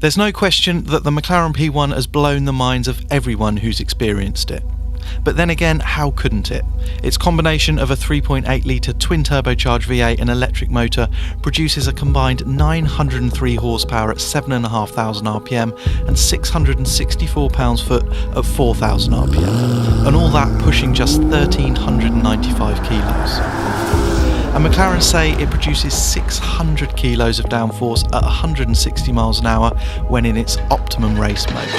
There's no question that the McLaren P1 has blown the minds of everyone who's experienced it. But then again, how couldn't it? Its combination of a 3.8 litre twin-turbocharged V8 and electric motor produces a combined 903 horsepower at 7,500 RPM and 664 pounds-foot at 4,000 RPM, and all that pushing just 1,395 kilos. And McLaren say it produces 600 kilos of downforce at 160 miles an hour when in its optimum race mode.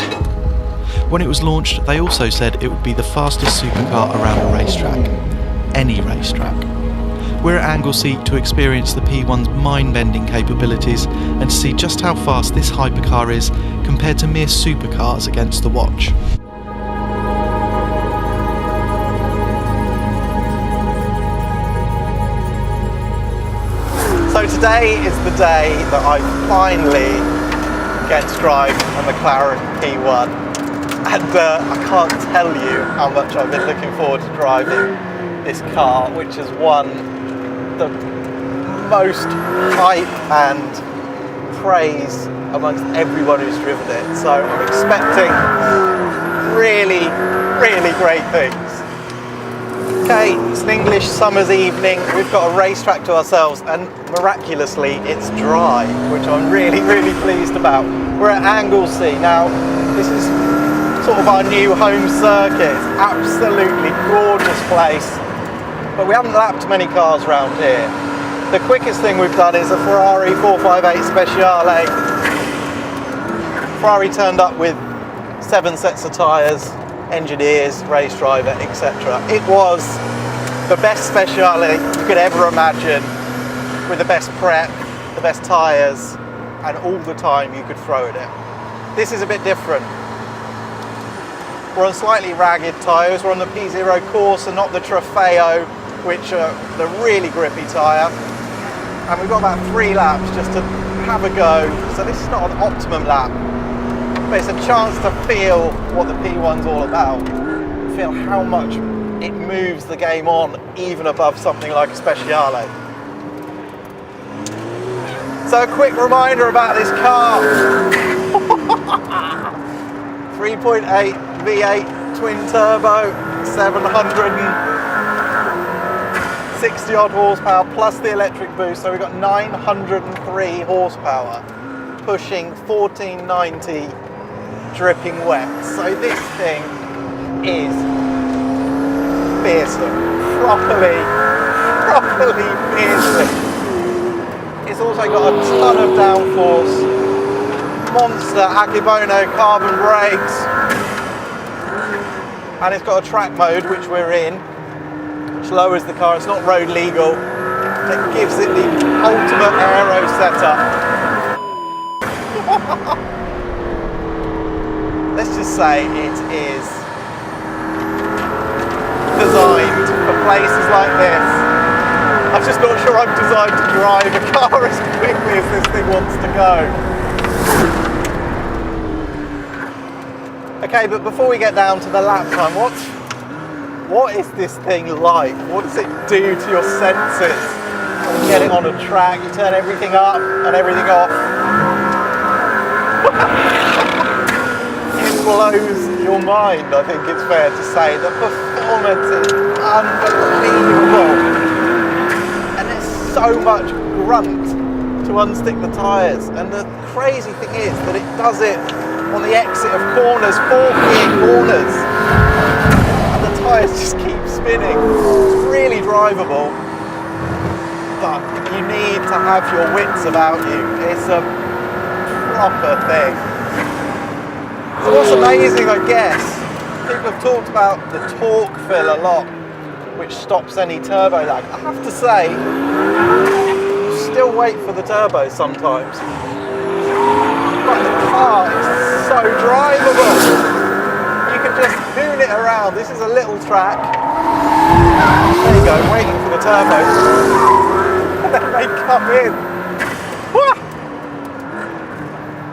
When it was launched, they also said it would be the fastest supercar around a racetrack. Any racetrack. We're at Anglesey to experience the P1's mind-bending capabilities and to see just how fast this hypercar is compared to mere supercars against the watch. So today is the day that I finally get to drive a McLaren P1. And I can't tell you how much I've been looking forward to driving this car, which has won the most hype and praise amongst everyone who's driven it. So I'm expecting really, really great things. Okay, it's an English summer's evening. We've got a racetrack to ourselves and miraculously it's dry, which I'm really, really pleased about. We're at Anglesey. Now, this is sort of our new home circuit. It's absolutely gorgeous place, but we haven't lapped many cars around here. The quickest thing we've done is a Ferrari 458 Speciale. Ferrari turned up with 7 sets of tyres, engineers, race driver, etc. It was the best Speciale you could ever imagine, with the best prep, the best tyres, and all the time you could throw at it. This is a bit different. We're on slightly ragged tyres. We're on the P0 Corsa, not the Trofeo, which are the really grippy tyre. And we've got about 3 laps just to have a go. So this is not an optimum lap, but it's a chance to feel what the P1's all about. Feel how much it moves the game on, even above something like a Speciale. So a quick reminder about this car. 3.8 V8 twin turbo, 760 odd horsepower plus the electric boost, so we've got 903 horsepower, pushing 1490, dripping wet. So this thing is fearsome, properly fearsome. It's also got a ton of downforce. Monster Akebono carbon brakes, and it's got a track mode which we're in, which lowers the car. It's not road legal. It gives it the ultimate aero setup. Let's just say it is designed for places like this. I'm just not sure I'm designed to drive a car as quickly as this thing wants to go. Okay, but before we get down to the lap time, what is this thing like? What does it do to your senses? When you get it on a track, you turn everything up and everything off. It blows your mind, I think it's fair to say. The performance is unbelievable. And there's so much grunt to unstick the tyres. And the crazy thing is that it does it on the exit of corners, 4 clear corners, and the tyres just keep spinning. It's really drivable, but you need to have your wits about you. It's a proper thing. So what's amazing, I guess, people have talked about the torque fill a lot, which stops any turbo lag. I have to say, still wait for the turbo sometimes. But the car is so drivable. You can just hoon it around. This is a little track. There you go, waiting for the turbo. And then they come in. Wah!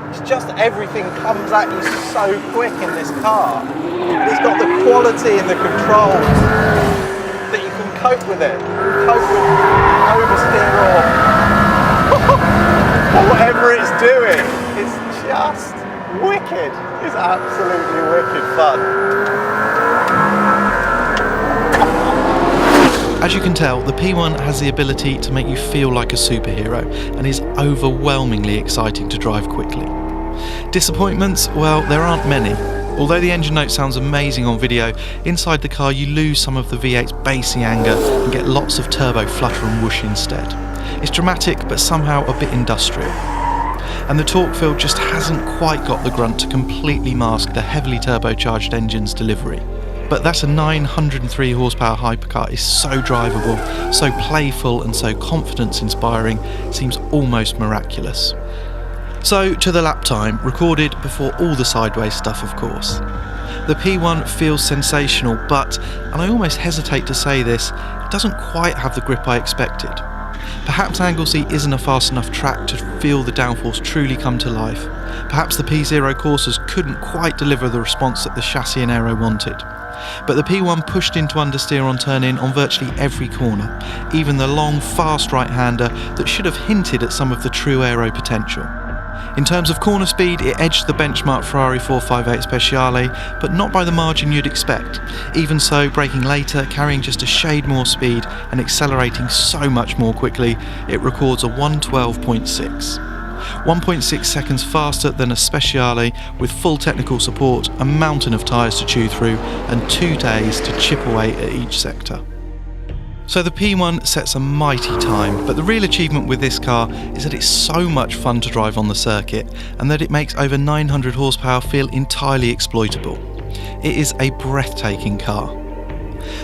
It's just everything comes at you so quick in this car. It's got the quality and the controls that you can cope with it. Cope with oversteer or whatever it's doing. It's just wicked. It's absolutely wicked fun. As you can tell, the P1 has the ability to make you feel like a superhero and is overwhelmingly exciting to drive quickly. Disappointments? Well, there aren't many. Although the engine note sounds amazing on video, inside the car you lose some of the V8's bassy anger and get lots of turbo flutter and whoosh instead. It's dramatic but somehow a bit industrial. And the torque field just hasn't quite got the grunt to completely mask the heavily turbocharged engine's delivery. But that a 903 horsepower hypercar is so drivable, so playful and so confidence inspiring seems almost miraculous. So to the lap time, recorded before all the sideways stuff of course. The P1 feels sensational but, and I almost hesitate to say this, it doesn't quite have the grip I expected. Perhaps Anglesey isn't a fast enough track to feel the downforce truly come to life. Perhaps the P0 coursers couldn't quite deliver the response that the chassis and aero wanted. But the P1 pushed into understeer on turn-in on virtually every corner, even the long, fast right-hander that should have hinted at some of the true aero potential. In terms of corner speed, it edged the benchmark Ferrari 458 Speciale, but not by the margin you'd expect. Even so, braking later, carrying just a shade more speed and accelerating so much more quickly, it records a 112.6. 1.6 seconds faster than a Speciale with full technical support, a mountain of tyres to chew through, and 2 days to chip away at each sector. So the P1 sets a mighty time, but the real achievement with this car is that it's so much fun to drive on the circuit and that it makes over 900 horsepower feel entirely exploitable. It is a breathtaking car.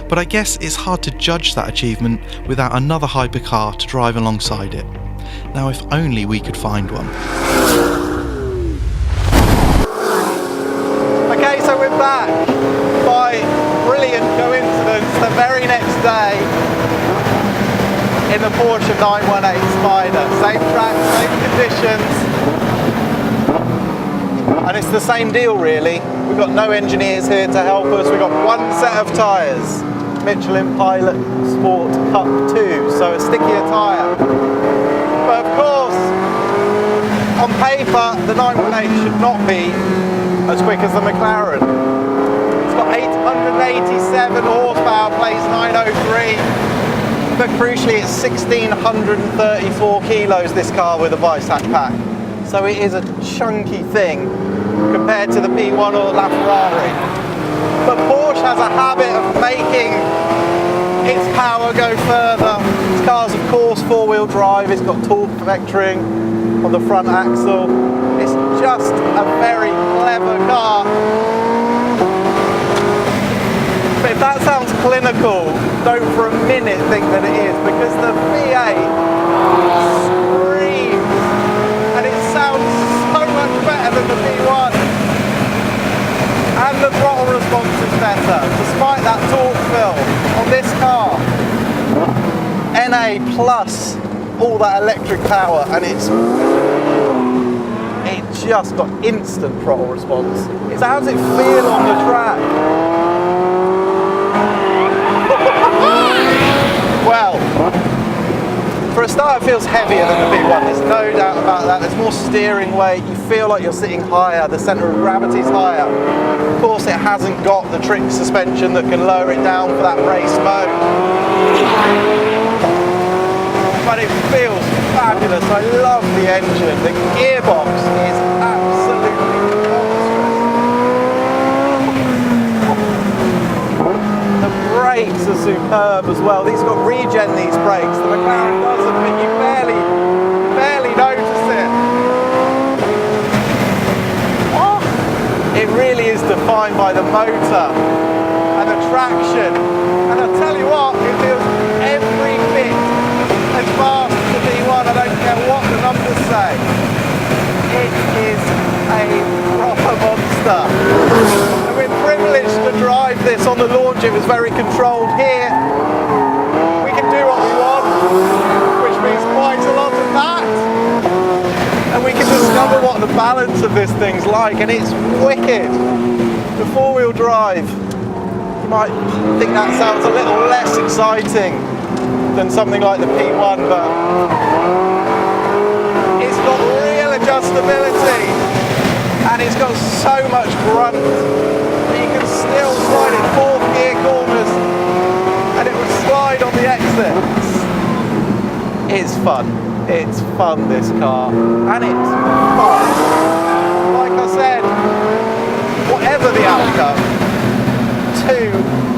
But I guess it's hard to judge that achievement without another hypercar to drive alongside it. Now if only we could find one. Okay, so we're back. By brilliant coincidence, the very next day in the Porsche 918 Spyder. Same track, same conditions. And it's the same deal really. We've got no engineers here to help us. We've got one set of tyres. Michelin Pilot Sport Cup 2, so a stickier tyre. But of course, on paper, the 918 should not be as quick as the McLaren. It's got 887 horsepower, plays 903, but crucially it's 1,634 kilos, this car with a bisac pack. So it is a chunky thing compared to the P1 or the LaFerrari. But Porsche has a habit of making its power go further. This car's of course four-wheel drive, it's got torque vectoring on the front axle. It's just a very clever car. But if that sounds clinical, don't for a minute think that it is, because the V8 screams and it sounds so much better than the V1. And the throttle response is better, despite that torque fill on this car. NA plus all that electric power, and it just got instant throttle response. So how does it feel on the track? Well, for a start it feels heavier than the V1, there's no doubt about that. There's more steering weight, you feel like you're sitting higher, the centre of gravity's higher. Of course it hasn't got the trick suspension that can lower it down for that race mode. But it feels fabulous, I love the engine, the gearbox is absolutely monstrous. The brakes are superb as well, these got regen, these brakes, the McLaren doesn't, but you barely notice it. Oh, it really is defined by the motor and the traction, and I'll tell you what, it feels every bit as fast as the V1, I don't care what the numbers say. It is a proper monster. And we're privileged to drive this on the launch, it was very controlled here. We can do what we want, which means quite a lot of that. And we can discover what the balance of this thing's like, and it's wicked. The four-wheel drive, you might think that sounds a little less exciting than something like the P1, but it's got real adjustability. got so much grunt, but you can still slide in fourth gear corners and it will slide on the exits. It's fun. It's fun, this car, and it's fun. Like I said, whatever the outcome, two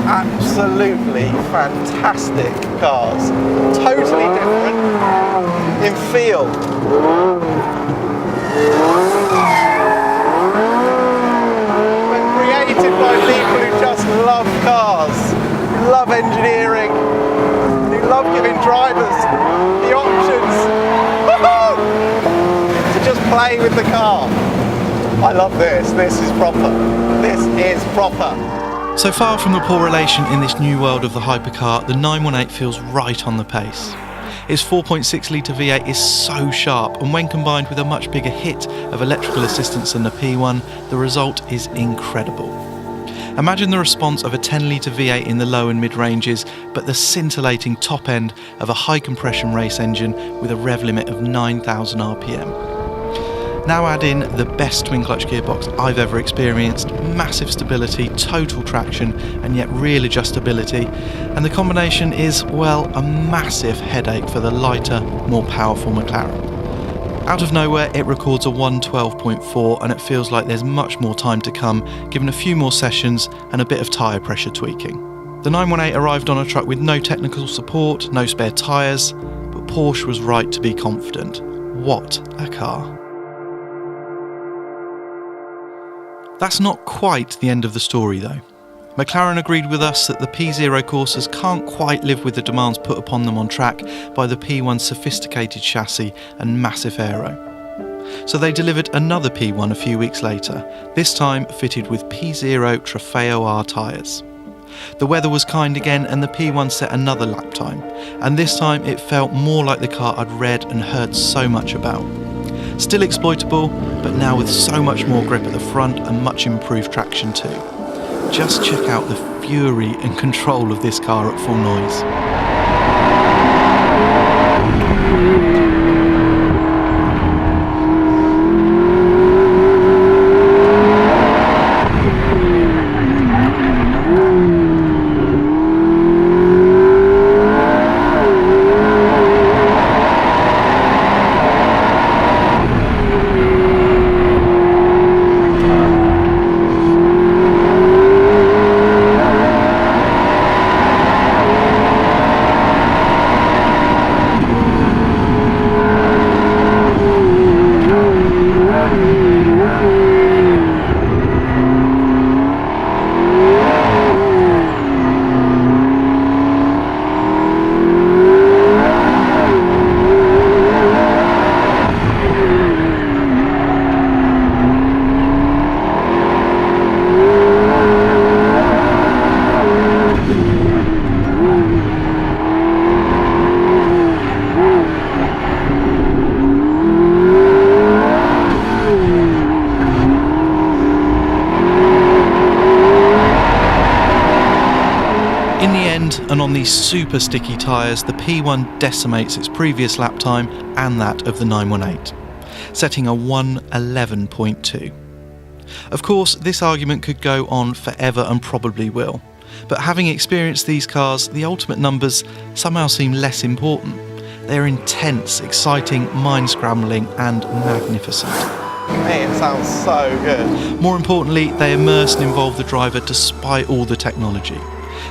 absolutely fantastic cars. Totally different in feel. But created by people who just love cars, who love engineering, who love giving drivers the options to just play with the car. I love this. This is proper. This is proper. So far from the poor relation in this new world of the hypercar, the 918 feels right on the pace. Its 4.6 litre V8 is so sharp, and when combined with a much bigger hit of electrical assistance than the P1, the result is incredible. Imagine the response of a 10 litre V8 in the low and mid ranges, but the scintillating top end of a high compression race engine with a rev limit of 9,000 RPM. Now add in the best twin clutch gearbox I've ever experienced, massive stability, total traction, and yet real adjustability, and the combination is, well, a massive headache for the lighter, more powerful McLaren. Out of nowhere, it records a 112.4, and it feels like there's much more time to come, given a few more sessions and a bit of tyre pressure tweaking. The 918 arrived on a truck with no technical support, no spare tyres, but Porsche was right to be confident. What a car. That's not quite the end of the story though. McLaren agreed with us that the P0 Corsas can't quite live with the demands put upon them on track by the P1's sophisticated chassis and massive aero. So they delivered another P1 a few weeks later, this time fitted with P0 Trofeo R tyres. The weather was kind again and the P1 set another lap time, and this time it felt more like the car I'd read and heard so much about. Still exploitable, but now with so much more grip at the front and much improved traction too. Just check out the fury and control of this car at full noise. And on these super sticky tyres, the P1 decimates its previous lap time and that of the 918, setting a 1:11.2. Of course, this argument could go on forever and probably will, but having experienced these cars, the ultimate numbers somehow seem less important. They're intense, exciting, mind-scrambling and magnificent. Hey, it sounds so good. More importantly, they immerse and involve the driver despite all the technology.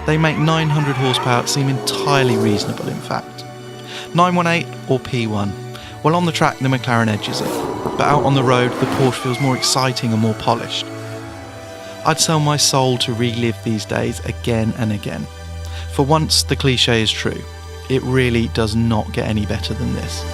They make 900 horsepower seem entirely reasonable, in fact. 918 or P1? Well, on the track, the McLaren edges it, but out on the road, the Porsche feels more exciting and more polished. I'd sell my soul to relive these days again and again. For once, the cliche is true. It really does not get any better than this.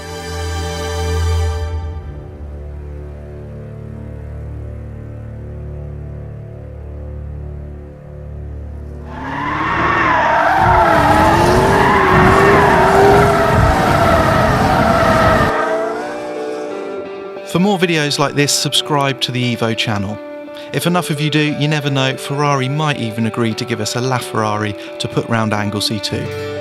For more videos like this, subscribe to the Evo channel. If enough of you do, you never know, Ferrari might even agree to give us a LaFerrari to put round Anglesey too.